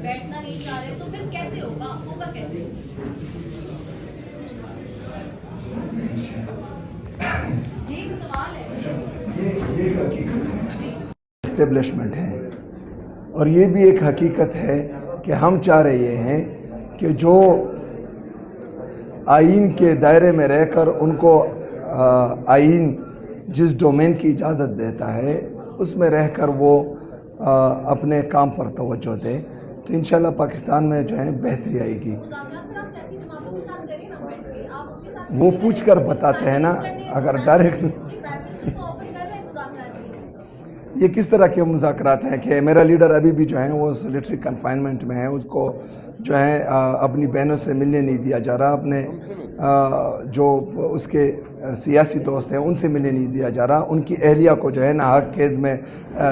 बैठना नहीं चाह रहे तो फिर कैसे होगा कैसे? ये एक सवाल है। ये हकीकत है, एस्टेब्लिशमेंट है, और ये भी एक हकीकत है कि हम चाह रहे हैं कि जो आइन के दायरे में रहकर उनको आइन जिस डोमेन की इजाज़त देता है उसमें रहकर वो अपने काम पर तवज्जो दें, तो इंशाल्लाह पाकिस्तान में जो है बेहतरी आएगी। वो पूछ कर बताते हैं ना, अगर डायरेक्ट ये किस तरह के मुज़ाकरात हैं कि मेरा लीडर अभी भी जो है वो सोलिटरी कन्फाइनमेंट में है, उसको जो है अपनी बहनों से मिलने नहीं दिया जा रहा, अपने जो उसके सियासी दोस्त हैं उनसे मिलने नहीं दिया जा रहा, उनकी अहलिया को जो है नाहक कैद में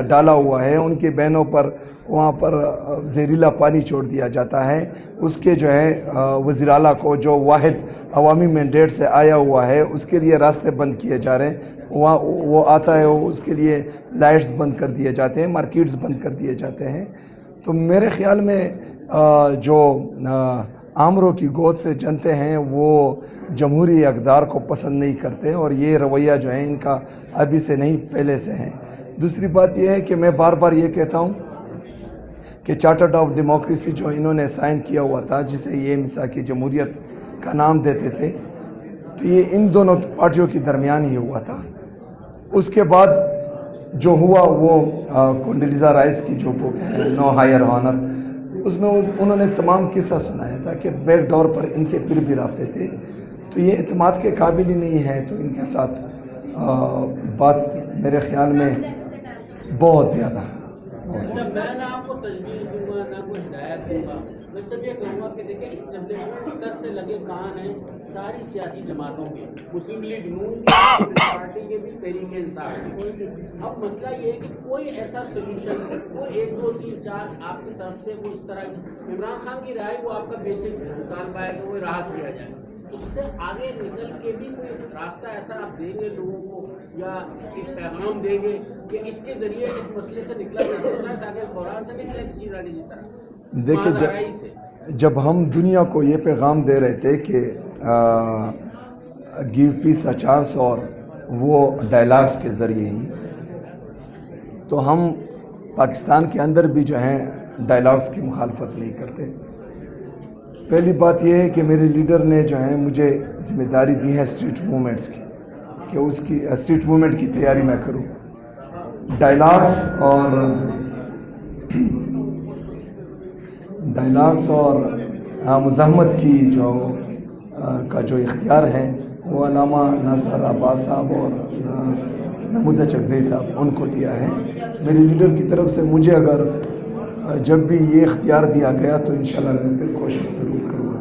डाला हुआ है, उनकी बहनों पर वहाँ पर जहरीला पानी छोड़ दिया जाता है, उसके जो है वज़ीर आला को जो वाहिद अवामी मैंडेट से आया हुआ है उसके लिए रास्ते बंद किए जा रहे हैं, वहाँ वो आता है उसके लिए लाइट्स बंद कर दिए जाते हैं, मार्केट्स बंद कर दिए जाते हैं। तो मेरे ख़्याल में जो आमरों की गोद से जनते हैं वो जमहूरी अक़दार को पसंद नहीं करते, और ये रवैया जो है इनका अभी से नहीं पहले से है। दूसरी बात ये है कि मैं बार बार ये कहता हूँ कि चार्टर्ड ऑफ डेमोक्रेसी जो इन्होंने साइन किया हुआ था, जिसे ये मिसाकी जमहूरियत का नाम देते थे, तो ये इन दोनों पार्टियों के दरमियान ही हुआ था। उसके बाद जो हुआ वो कोंडोलीज़ा राइस की जो बुक है नो हायर ऑनर, उसमें उन्होंने तमाम किस्सा सुनाया था कि बैक डोर पर इनके फिर भी राब्ते थे, तो ये इत्मीनान के काबिल ही नहीं है, तो इनके साथ बात मेरे ख्याल में बहुत ज़्यादा। मैं ना आपको तजवीज़ दूंगा ना कोई हिदायत दूंगा, मैं सिर्फ ये कहूँगा कि देखिए इस्टेब्लिशमेंट सर से लगे कान हैं सारी सियासी जमातों के, मुस्लिम लीग नून की पार्टी के भी, तहरीक इंसाफ की। अब मसला ये है कि कोई ऐसा सोल्यूशन, कोई 1 2 3 4 आपकी तरफ से वो इस तरह इमरान खान की राय को आपका बेसिक मुतालबा है कि वो राहत दिया जाए, उससे आगे निकल के भी कोई रास्ता ऐसा आप देंगे लोगों को या एक पैगाम देंगे कि इसके ज़रिए इस मसले से निकला जा सकता है, ताकि कुरान से निकले किसी रानी की तरह। देखिए जब हम दुनिया को ये पैगाम दे रहे थे कि गिव पीस अ चांस और वो डायलॉग्स के ज़रिए ही, तो हम पाकिस्तान के अंदर भी जो है डायलॉग्स की मुखालफत नहीं करते। पहली बात यह है कि मेरे लीडर ने जो है मुझे ज़िम्मेदारी दी है स्ट्रीट मूवमेंट्स की, कि उसकी स्ट्रीट मूवमेंट की तैयारी मैं करूं। डायलॉग्स और मुज़ाहमत की जो इख्तियार है वो अल्लामा नासिर अब्बास साहब और महमूद चकज़ई साहब उनको दिया है। मेरे लीडर की तरफ से मुझे अगर जब भी ये इख्तियार दिया गया तो इंशाल्लाह मैं फिर कोशिश ज़रूर करूँगा।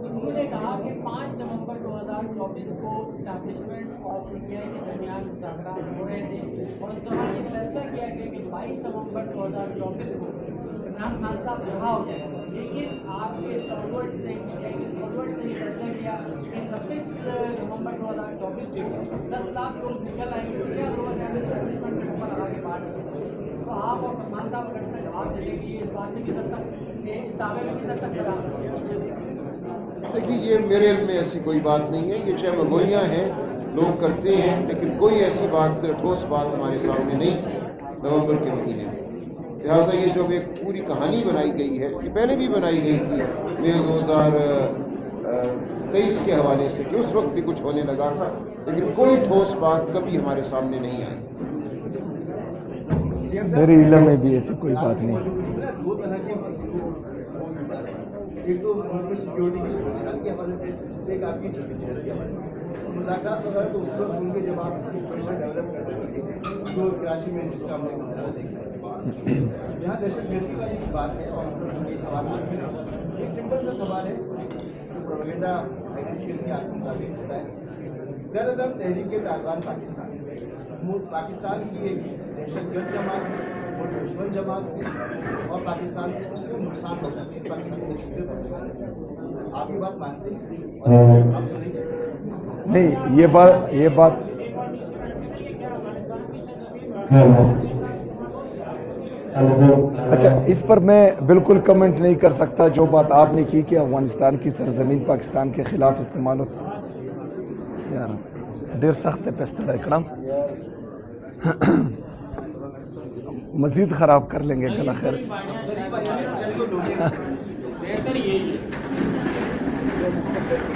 उन्होंने कहा कि 5 नवंबर 2024 को एस्टैब्लिशमेंट ऑफ इंडिया के दरमियान मुज़ाकरात हो रहे थे, और उस दौरान ये फैसला किया गया कि 22 नवंबर 2024 को इमरान खान साहब रिहा हो जाएंगे, लेकिन आपके स्टॉलवर्ड ने फैसला किया कि 26 नवंबर 2024 को 10 लाख लोग निकल आएंगे, क्या लोग एस्टैब्लिशमेंट के ऊपर लगा के बात करें, तो आप और सलमान साहब अगर इसका जवाब दे देंगे इस बात में किस हद तक, इस दावे में किस हद तक सलाह? देखिए ये मेरे इल्म में ऐसी कोई बात नहीं है, ये चाहे मगोइयाँ हैं लोग करते हैं, लेकिन कोई ऐसी बात ठोस बात हमारे सामने नहीं थी नवंबर के महीने में। लिहाजा ये जो एक पूरी कहानी बनाई गई है, ये पहले भी बनाई गई थी मई 2023 के हवाले से कि उस वक्त भी कुछ होने लगा था, लेकिन कोई ठोस बात कभी हमारे सामने नहीं आई। मेरे इल्म में भी ऐसी कोई बात नहीं। एक तो उनमें सिक्योरिटी की सूरत के हवाले से, एक आपकी जमीन के हवाले से मुज़ाकरात वगैरह तो उस वक्त होंगे जब आप प्रेशर डेवलप कर सकेंगे, जो कराची में जिसका हमने मुताला देखा है। यहाँ दहशतगर्दी वाली भी बात है और ये सवाल आते हैं। एक सिंपल सा सवाल है, जो प्रोपेगेंडा आईटीसी के लिए आपके मुताबिक होता है पहला तहरीक तालिबान पाकिस्तान की एक दहशतगर्द जमात है, वो दुश्मन जमात है और पाकिस्तान को नुकसान पहुंचाती है, पाकिस्तान को तकलीफ पहुंचाती है। आप ये बात मानते हैं? नहीं, ये बात अच्छा, इस पर मैं बिल्कुल कमेंट नहीं कर सकता। जो बात आपने की कि अफगानिस्तान की सरजमीन पाकिस्तान के ख़िलाफ़ इस्तेमाल होता यार ढेर सख्त है पेस्तला इकड़म मज़ीद ख़राब कर लेंगे गला खैर।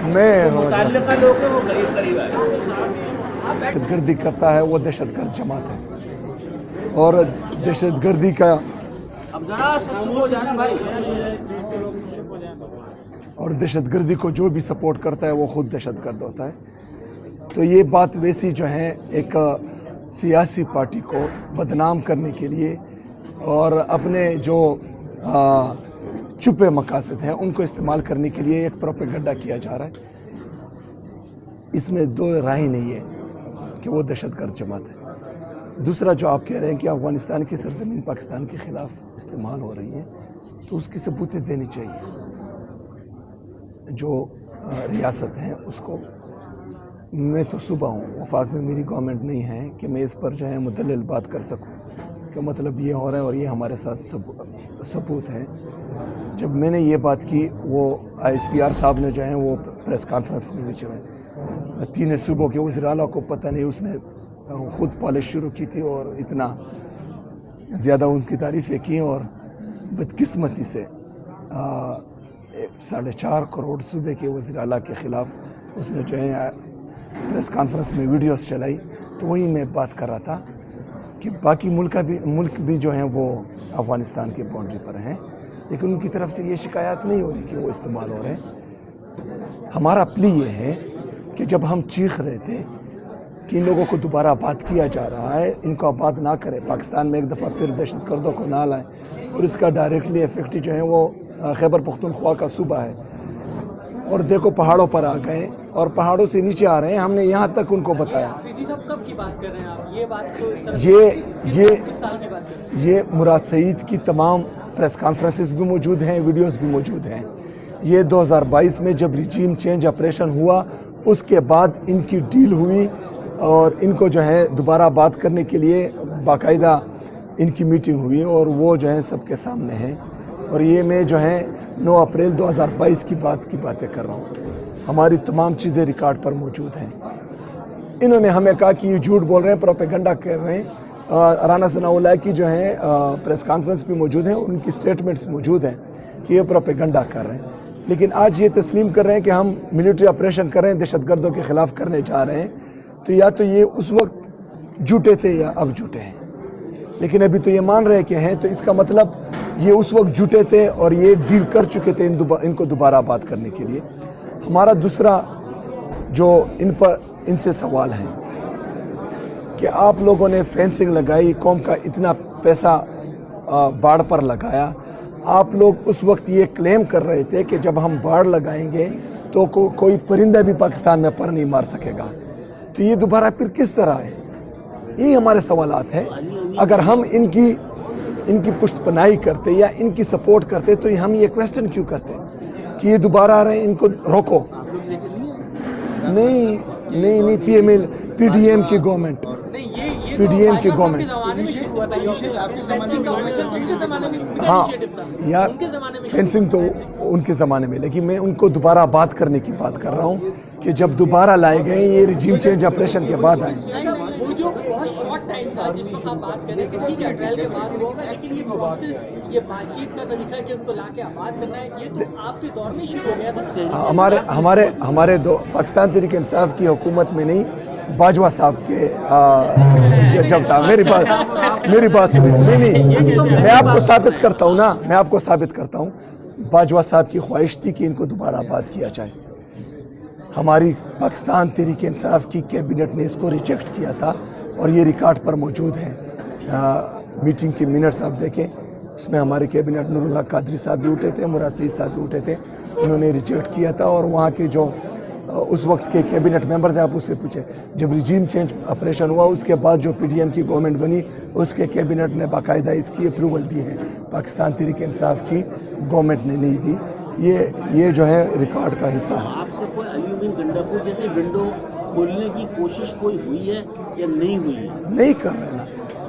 मैं दहशतगर्दी करता है वो दहशतगर्द जमात है और दहशतगर्दी का और दहशतगर्दी को जो भी सपोर्ट करता है वो खुद दहशतगर्द होता है। तो ये बात वैसी जो है एक सियासी पार्टी को बदनाम करने के लिए और अपने जो छुपे मकासद हैं उनको इस्तेमाल करने के लिए एक प्रोपेगेंडा किया जा रहा है। इसमें दो राय नहीं है कि वो दहशतगर्द जमात है। दूसरा जो आप कह रहे हैं कि अफगानिस्तान की सरजमीन पाकिस्तान के ख़िलाफ़ इस्तेमाल हो रही है, तो उसकी सबूतें देनी चाहिए। जो रियासत हैं उसको, मैं तो सुबह हूँ, वफाक में मेरी गवर्नमेंट नहीं है कि मैं इस पर जो है मुदल्लिल बात कर सकूँ कि मतलब ये हो रहा है और ये हमारे साथ सबूत है। जब मैंने ये बात की, वो ISPR साहब ने जो है वो प्रेस कॉन्फ्रेंस में बीच में 3 सूबों के वज़ीर आला को पता नहीं, उसने ख़ुद पॉलिश शुरू की थी और इतना ज़्यादा उनकी तारीफ़ें की और बदकिस्मती से 4.5 करोड़ सूबे के वज़ीर आला के ख़िलाफ़ उसने जो है प्रेस कॉन्फ्रेंस में वीडियोस चलाई। तो वही मैं बात कर रहा था कि बाकी मुल्क भी जो हैं वो अफ़गानिस्तान के बाउंड्री पर हैं, लेकिन उनकी तरफ से ये शिकायत नहीं हो रही कि वो इस्तेमाल हो रहे हैं। हमारा प्ली ये है कि जब हम चीख रहे थे कि इन लोगों को दोबारा आबाद किया जा रहा है, इनको आबाद ना करें, पाकिस्तान में एक दफ़ा फिर दहशतगर्दों को ना लाएं, और इसका डायरेक्टली इफेक्ट जो है वो खैबर पख्तूनख्वा का सूबा है। और देखो पहाड़ों पर आ गए और पहाड़ों से नीचे आ रहे हैं, हमने यहाँ तक उनको बताया। कब की बात कर रहे हैं आप? ये बात तो किस साल की बात कर रहे हैं? ये मुराद सईद की तमाम प्रेस कॉन्फ्रेंसेस भी मौजूद हैं, वीडियोस भी मौजूद हैं। ये 2022 में जब रिजीम चेंज ऑपरेशन हुआ उसके बाद इनकी डील हुई और इनको जो है दोबारा बात करने के लिए बाकायदा इनकी मीटिंग हुई और वो जो है सबके सामने है। और ये मैं जो है 9 अप्रैल 2022 की बातें कर रहा हूँ। हमारी तमाम चीज़ें रिकॉर्ड पर मौजूद हैं। इन्होंने हमें कहा कि ये झूठ बोल रहे हैं, प्रोपेगेंडा कर रहे हैं। राना सनाउल्लाह की जो है प्रेस कॉन्फ्रेंस भी मौजूद है, उनकी स्टेटमेंट्स मौजूद हैं कि ये प्रोपेगेंडा कर रहे हैं। लेकिन आज ये तस्लीम कर रहे हैं कि हम मिलिट्री ऑपरेशन कर रहे हैं, दहशतगर्दों के ख़िलाफ़ करने जा रहे हैं। तो या तो ये उस वक्त झूठे थे या अब झूठे हैं, लेकिन अभी तो ये मान रहे कि हैं, तो इसका मतलब ये उस वक्त झूठे थे और ये डील कर चुके थे इनको दोबारा बात करने के लिए। हमारा दूसरा जो इनसे सवाल है कि आप लोगों ने फेंसिंग लगाई, कौम का इतना पैसा बाढ़ पर लगाया। आप लोग उस वक्त ये क्लेम कर रहे थे कि जब हम बाढ़ लगाएंगे तो कोई परिंदा भी पाकिस्तान में पर नहीं मार सकेगा। तो ये दोबारा फिर किस तरह है? यही हमारे सवालात हैं। अगर हम इनकी पुष्टपनाही करते या इनकी सपोर्ट करते तो हम ये क्वेश्चन क्यों करते कि ये दोबारा आ रहे हैं, इनको रोको। नहीं, PDM की गवर्नमेंट, PDM की गवर्नमेंट, हाँ यार फेंसिंग तो उनके ज़माने में, लेकिन मैं उनको दोबारा बात करने की बात कर रहा हूँ कि जब दोबारा लाए गए ये रिजीम चेंज ऑपरेशन के बाद आए। वो जो बहुत शॉर्ट टाइम था जिस वक्त आप बात कर रहे थे, ठीक है ट्रायल के बाद होगा, लेकिन ये प्रोसेस, ये बातचीत का तरीका कि उनको लाके आबाद करना है, ये तो आपके दौर में शुरू हो गया था। हमारे दो पाकिस्तान तहरीक इंसाफ की हुकूमत में नहीं, बाजवा साहब के जब था। मेरी बात सुनिए। नहीं, मैं आपको साबित करता हूँ बाजवा साहब की ख्वाहिश थी कि इनको दोबारा आबाद किया जाए। हमारी पाकिस्तान तहरीक इंसाफ की कैबिनेट ने इसको रिजेक्ट किया था और ये रिकॉर्ड पर मौजूद है। मीटिंग के मिनट्स आप देखें, उसमें हमारे कैबिनेट नूरुल्लाह कादरी साहब भी उठे थे, मुराद सईद साहब भी उठे थे। उन्होंने रिजेक्ट किया था और वहाँ के जो उस वक्त के कैबिनेट मेंबर्स हैं, आप उससे पूछें। जब रिजीम चेंज ऑपरेशन हुआ उसके बाद जो पीडीएम की गवर्नमेंट बनी उसके कैबिनेट ने बाकायदा इसकी अप्रूवल दी है, पाकिस्तान तहरीक इंसाफ की गवर्नमेंट ने नहीं दी। ये जो है रिकॉर्ड का हिस्सा है। आपसे कोई अल्यूमिनियम गंडापुर जैसे विंडो खोलने की कोशिश कोई हुई है या नहीं हुई है? नहीं कर रहे ना,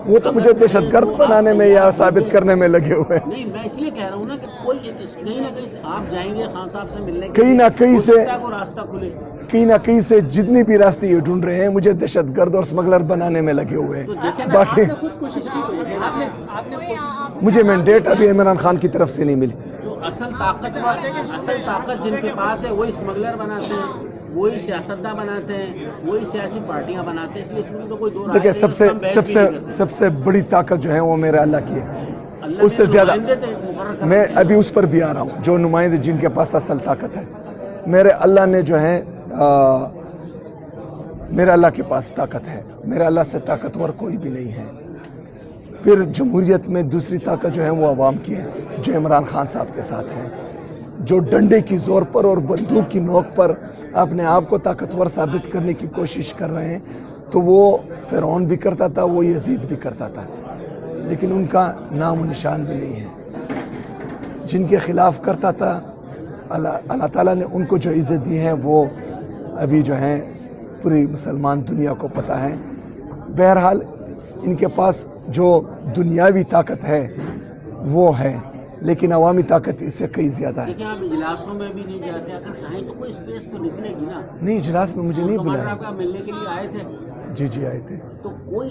वो तो मुझे दहशतगर्द बनाने में या साबित करने में लगे हुए हैं। नहीं, मैं इसलिए कह रहा हूँ ना कि कोई कहीं ना कहीं आप जाएंगे खान साहब से मिलने कहीं ना कहीं से को रास्ता खुले, कहीं ना कहीं से जितनी भी रास्ते ये ढूंढ रहे हैं मुझे दहशतगर्द और स्मगलर बनाने में लगे हुए तो हैं। देखें ना, बाकी आपने खुद कोशिश की हुई है, आपने मुझे मैंडेट अभी इमरान खान की तरफ से नहीं मिली। जो असल ताकत जिनके पास है वही स्मगलर बनाते हैं, वही सियासतदान बनाते हैं, वही सियासी पार्टियां बनाते हैं, इसलिए इसमें तो कोई दो राय देखिए नहीं, सबसे हम बहस भी सबसे नहीं करते। सबसे बड़ी ताकत जो है वो मेरे अल्लाह की है, अल्लाह उससे ने ज्यादा नुमाइंदे थे मुकर्रर कर मैं अभी उस पर भी आ रहा हूँ। जो नुमाइंदे जिनके पास असल ताकत है, मेरे अल्लाह ने जो है मेरे अल्लाह के पास ताकत है, मेरे अल्लाह से ताकतवर कोई भी नहीं है। फिर जमहूरियत में दूसरी ताकत जो है वो अवाम की है, जो इमरान खान साहब के साथ है, जो डंडे की जोर पर और बंदूक की नोक पर अपने आप को ताकतवर साबित करने की कोशिश कर रहे हैं। तो वो फिरौन भी करता था, वो यजीद भी करता था, लेकिन उनका नाम निशान भी नहीं है। जिनके खिलाफ करता था अल्लाह ताला ने उनको जो इज़्ज़त दी है वो अभी जो है पूरी मुसलमान दुनिया को पता है। बहरहाल इनके पास जो दुनियावी ताकत है वो है, लेकिन अवामी ताकत इससे कई ज़्यादा है। लेकिन आप इजलासों में भी नहीं जाते, अगर चाहें तो कोई स्पेस तो निकलेगी ना। नहीं, इजलास में मुझे नहीं बुलाया। आपका मिलने के लिए आए थे? जी आए थे। तो कोई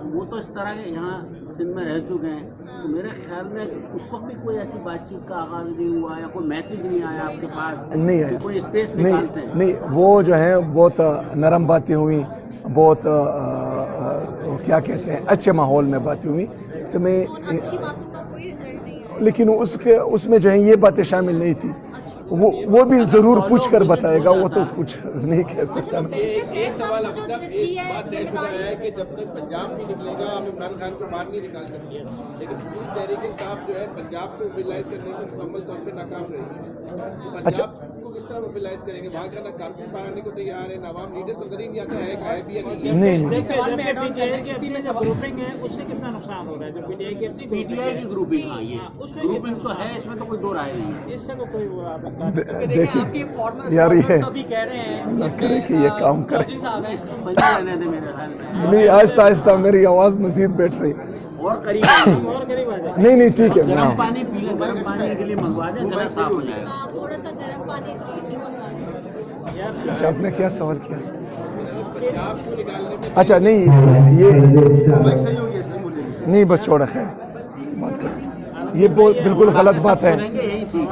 वो तो इस तरह के यहाँ सिंध में रह चुके हैं, तो मेरे ख्याल में उस वक्त भी कोई ऐसी बातचीत का आगाज नहीं हुआ या कोई मैसेज नहीं आया आपके पास? नहीं आया, कोई स्पेस निकालते हैं? नहीं, वो जो है बहुत नरम बातें हुई, बहुत क्या कहते हैं अच्छे माहौल में बातें हुई समय, लेकिन उसमें जो है ये बातें शामिल नहीं थी। वो भी जरूर पूछ कर बताएगा, वो तो कुछ नहीं कह सकता। एक सवाल अब तक एक बात तय शुदा है कि जब तक पंजाब नहीं निकलेगा हम इमरान खान को बाहर नहीं निकाल सकते, लेकिन पूरी तहरीक इंसाफ जो है पंजाब को मोबिलाइज करने में मुकम्मल तौर पे नाकाम रहेगी। पंजाब को किस तरह मोबिलाइज करेंगे? वहाँ का ना कारकुन बाहर आने को तैयार है, ना आवाम लीडर तो नजर ही नहीं आता है भी या नहीं। किसी में सब ग्रुपिंग है, उससे कितना नुकसान हो रहा है? जो पीटीआई की अपनी पीटीआई की ग्रुपिंग, हाँ ये ग्रुपिंग तो है, इसमें तो कोई दो राय नहीं है। इससे तो कोई देखिए यार, ये कह रहे हैं अल्लाह करे कि ये काम करे। रहने दे मेरे ख्याल में। नहीं, आहिस्ता आहिस्ता मेरी आवाज़ मजीद बैठ रही। और करीब आ जाए। नहीं ठीक है। गर्म पानी पी ले, गर्म पानी के लिए मंगवा दे, गला साफ हो जाएगा। थोड़ा सा गर्म पानी मंगवा दो। अच्छा, आपने क्या सवाल किया? पंजाब को निकालने में अच्छा नहीं, ये नहीं, बस छोड़ा, खैर बात कर। ये बिल्कुल गलत बात है। यही ठीक।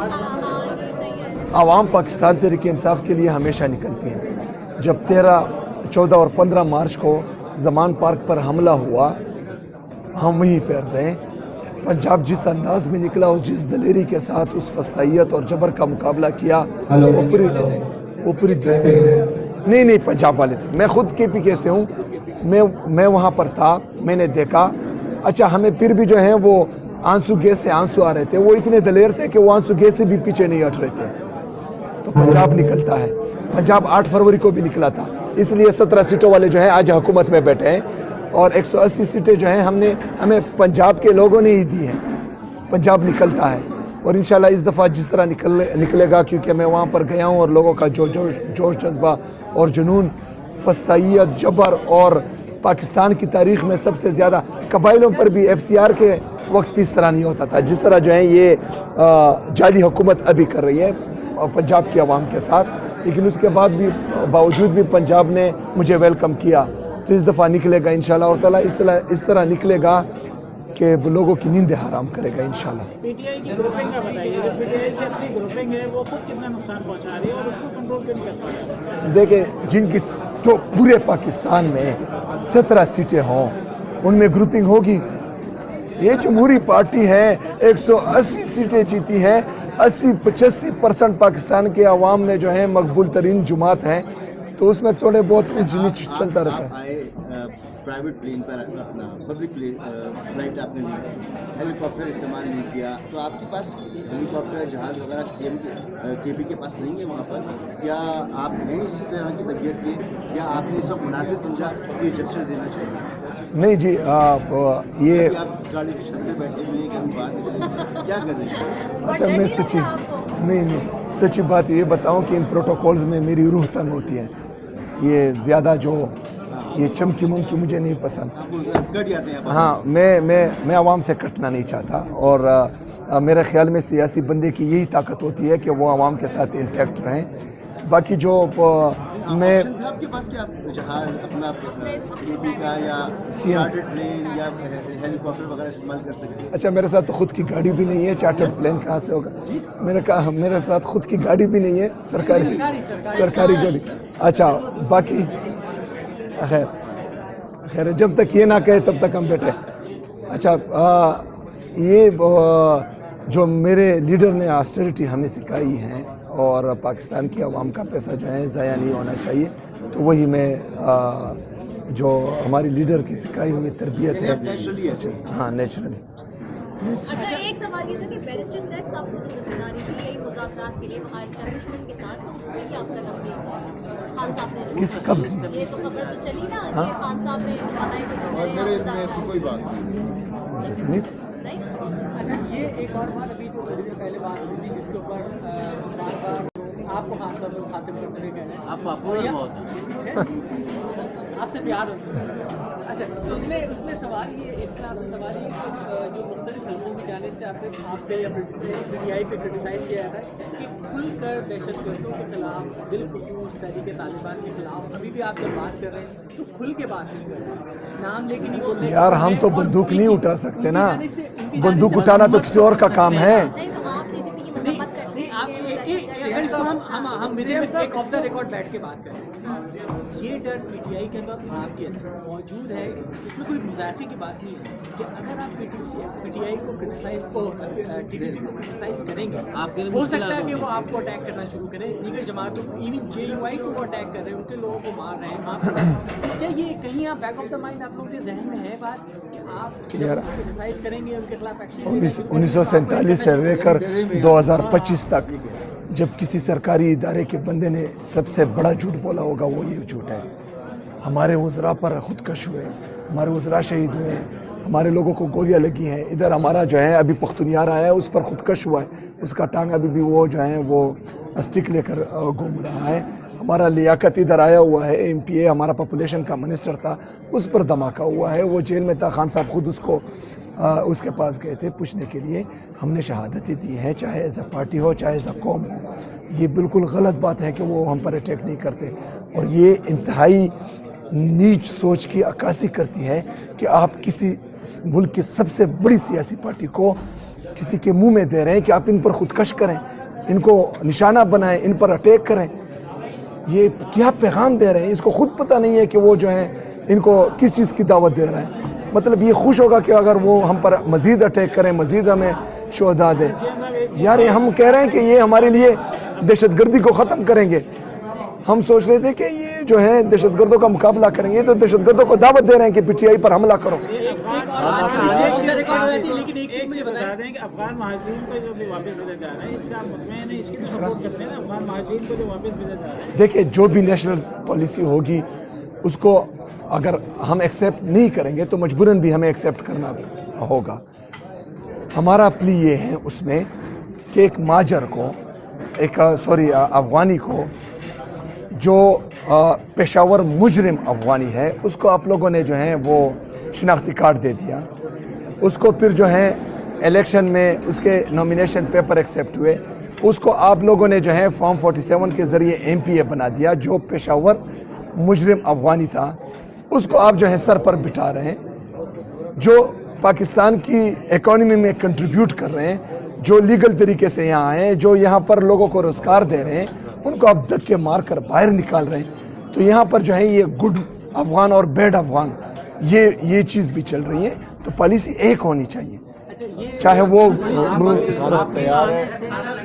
आवाम पाकिस्तान तहरीक इंसाफ के लिए हमेशा निकलती हैं। जब 13, 14 और 15 मार्च को ज़मान पार्क पर हमला हुआ, हम वहीं पर रहे। पंजाब जिस अंदाज में निकला और जिस दलेरी के साथ उस फस्तायत और जबर का मुकाबला किया, वो पूरी नहीं पंजाब वाले थे। मैं खुद KPK से हूँ, मैं वहाँ पर था, मैंने देखा। अच्छा, हमें फिर भी जो है वो आंसू गैस से आंसू आ रहे थे। वो इतने दलेर थे कि वो आंसू गैस से भी पीछे नहीं हट रहे थे। तो पंजाब निकलता है। पंजाब 8 फरवरी को भी निकला था, इसलिए 17 सीटों वाले जो है आज हुकूमत में बैठे हैं और 180 सीटें जो हैं हमें पंजाब के लोगों ने ही दी हैं। पंजाब निकलता है और इंशाल्लाह इस दफ़ा जिस तरह निकलेगा, क्योंकि मैं वहाँ पर गया हूँ और लोगों का जोश जज्बा और जुनून, फस्तायत, जबर और पाकिस्तान की तारीख़ में सबसे ज़्यादा कबाइलों पर भी FCR के वक्त की इस तरह नहीं होता था जिस तरह जो है ये जाली हुकूमत अभी कर रही है पंजाब की आवाम के साथ। लेकिन उसके बावजूद भी पंजाब ने मुझे वेलकम किया। तो इस दफ़ा निकलेगा इंशाल्लाह, और ताला इस तरह निकलेगा कि लोगों की नींद हराम करेगा इंशाल्लाह। पीटीआई की ग्रुपिंग का बताइए, जो पीटीआई की अपनी ग्रुपिंग है वो खुद कितना नुकसान पहुंचा रही है और उसको कंट्रोल क्यों नहीं कर पा रहे? देखें, जिनकी तो पूरे पाकिस्तान में 17 सीटें हों उनमें ग्रुपिंग होगी। ये जमहूरी पार्टी है, 180 सीटें जीती हैं, 80-85% पाकिस्तान के अवाम में जो है मकबूल तरीन जुमात हैं, तो उसमें थोड़े बहुत ऊंच नीच चलता रहता है। आप आए प्राइवेट प्लेन पर, अपना पब्लिक फ्लाइट आपने ली, हेलीकॉप्टर इस्तेमाल नहीं किया, तो आपके पास हेलीकॉप्टर जहाज़ वगैरह सीएम केपी के पास नहीं है वहाँ पर? क्या आप हैं इसी तरह की तबीयत के? क्या आपने इस वक्त मुनासिब समझा कि जस्टिस देना चाहिए? नहीं जी, ये आप गाड़ी की छत पे बैठे हुए हैं कि हम बाहर क्या कर रहे हैं? अच्छा, मैं सच्ची नहीं सच्ची बात ये बताऊं कि इन प्रोटोकॉल्स में मेरी रूह तंग होती है। ये ज़्यादा जो ये चमकी मुमकी मुझे नहीं पसंद। आपको कट जाते हैं आप? हाँ, मैं आवाम से कटना नहीं चाहता, और मेरे ख्याल में सियासी बंदे की यही ताकत होती है कि वो आवाम के साथ इंटैक्ट रहें। बाकी जो मैं ऑप्शन था आपके पास कि आप जहाज अपना केपी का या चार्टर्ड प्लेन या हेलीकॉप्टर वगैरह इस्तेमाल कर सकते हैं? अच्छा, मेरे साथ तो खुद की गाड़ी भी नहीं है, चार्टर्ड प्लेन कहाँ से होगा? मैंने कहा मेरे साथ खुद की गाड़ी भी नहीं है, सरकारी गाड़ी। अच्छा, बाकी खैर जब तक ये ना कहे तब तक हम बैठे। अच्छा, ये जो मेरे लीडर ने ऑस्टेरिटी हमें सिखाई है और पाकिस्तान की आवाम का पैसा जो है ज़ाया नहीं होना चाहिए, तो वही मैं जो हमारी लीडर की सिखाई हुई तरबियत है, हाँ, नेचुरली। अच्छा, एक सवाल ये था कि बैरिस्टर सेक्स आपको जो जिम्मेदारी दी गई मुज़ाकरात के लिए वहाँ एस्टैब्लिशमेंट के साथ, तो उसमें क्या आपका खान साहब ने जो किस कब ये तो खबर तो चली ना कि खान साहब ने कहा है कि और मेरे इल्म में ऐसी कोई बात नहीं। नहीं? अच्छा, ये एक और बात अभी तो थोड़ी देर पहले बात हुई थी जिसके ऊपर बार बार आपको खान साहब को खातिम करते हुए कह रहे हैं आपको अपोज बहुत है। आपसे प्यार होता है। अच्छा, तो उसमें सवाल ये, इसमें आपसे सवाल ये कि जो मुख्तलिफ हल्कों की जानिब से आपसे या PTI पे क्रिटिसाइज़ किया जाता है कि खुलकर दहशतगर्दों के खिलाफ, बिलखुसूस तहरीक तालिबान के खिलाफ अभी भी आप जब बात कर रहे हैं तो खुल के बात नहीं कर रहे, नाम लेके नहीं बोल रहे। यार, हम तो बंदूक नहीं उठा सकते ना, बंदूक उठाना तो किसी और का काम है। नहीं, तो आप बीजेपी की मजम्मत करते हैं आप हम एक ऑफ द रिकॉर्ड बैठ के बात करें। ये डर PTI के अंदर आपके अंदर मौजूद है, इसमें कोई मजाकी की बात नहीं है कि अगर आप PTI को क्रिटिसाइज को TTP को क्रिटिसाइज करेंगे, हो सकता है कि वो आपको अटैक करना शुरू करें, दीगर जमातों इवन JUI को वो अटैक कर रहे हैं, उनके लोगों को मार रहे हैं। क्या ये कहीं आप बैक ऑफ द माइंड आप लोगों के जहन में है बात कि आप क्रिटिसाइज करेंगे, उनके खिलाफ एक्शन? 1947 से लेकर 2025 तक जब किसी सरकारी इदारे के बंदे ने सबसे बड़ा झूठ बोला होगा वो ये झूठ है। हमारे वज़रा पर खुदकश हुए, हमारे वज़रा शहीद हुए, हमारे लोगों को गोलियां लगी हैं। इधर हमारा जो है अभी पख्तूनियार आया है, उस पर खुदकश हुआ है, उसका टांग अभी भी वो जो है वो स्टिक लेकर घूम रहा है। हमारा लियाकत इधर आया हुआ है, MPA हमारा पॉपुलेशन का मिनिस्टर था, उस पर धमाका हुआ है, वो जेल में था। खान साहब खुद उसके पास गए थे पूछने के लिए। हमने शहादतें दी हैं, चाहे एज अ पार्टी हो चाहे एज अ कौम हो। ये बिल्कुल गलत बात है कि वो हम पर अटैक नहीं करते, और ये इंतहाई नीच सोच की अक्कासी करती है कि आप किसी मुल्क की सबसे बड़ी सियासी पार्टी को किसी के मुंह में दे रहे हैं कि आप इन पर खुदकश करें, इनको निशाना बनाएं, इन पर अटैक करें। ये क्या पैगाम दे रहे हैं, इसको खुद पता नहीं है कि वो जो है इनको किस चीज़ की दावत दे रहे हैं। मतलब ये खुश होगा कि अगर वो हम पर मज़ीद अटैक करें, मज़ीद हमें शोहदा दें। यार, ये हम कह रहे हैं कि ये हमारे लिए दहशतगर्दी को ख़त्म करेंगे। हम सोच रहे थे कि ये जो है दहशतगर्दों का मुकाबला करेंगे, तो दहशतगर्दों को दावत दे रहे हैं कि PTI पर हमला करो। लेकिन एक चीज मुझे बता दें कि अफगान महाजरीन को जो भी वापस भेजा जा रहा है, इससे आप मुतमईन हैं, इसकी भी सपोर्ट करते हैं ना? अफगान महाजरीन को जो वापस भेजा जा रहा है, देखिए, जो भी नेशनल पॉलिसी होगी उसको अगर हम एक्सेप्ट नहीं करेंगे तो मजबूरन भी हमें एक्सेप्ट करना होगा। हमारा प्ली ये है उसमें कि एक माजर को, अफगानी को जो पेशावर मुजरिम अफगानी है, उसको आप लोगों ने जो है वो शिनाख्ती कार्ड दे दिया, उसको फिर जो है इलेक्शन में उसके नॉमिनेशन पेपर एक्सेप्ट हुए, उसको आप लोगों ने जो है फॉर्म 47 के ज़रिए MPA बना दिया। जो पेशावर मुजरिम अफगानी था उसको आप जो है सर पर बिठा रहे हैं। जो पाकिस्तान की इकोनॉमी में कंट्रीब्यूट कर रहे हैं, जो लीगल तरीके से यहाँ आए हैं, जो यहाँ पर लोगों को रोज़गार दे रहे हैं, उनको आप धक्के मार कर बाहर निकाल रहे हैं। तो यहाँ पर जो है ये गुड अफगान और बैड अफगान ये चीज़ भी चल रही है। तो पॉलिसी एक होनी चाहिए। چاہے وہ تیار ہے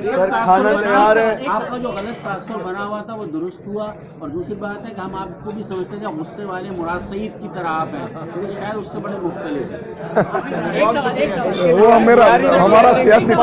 سر، کھانا تیار ہے. آپ کا جو غلط تاثر بنا ہوا تھا وہ درست ہوا، اور دوسری بات ہے کہ ہم آپ کو بھی سمجھتے تھے غصے والے مراد سعید کی طرح آپ ہیں، لیکن شاید اس سے بڑے مختلف ہیں. وہ ہمارا سیاسی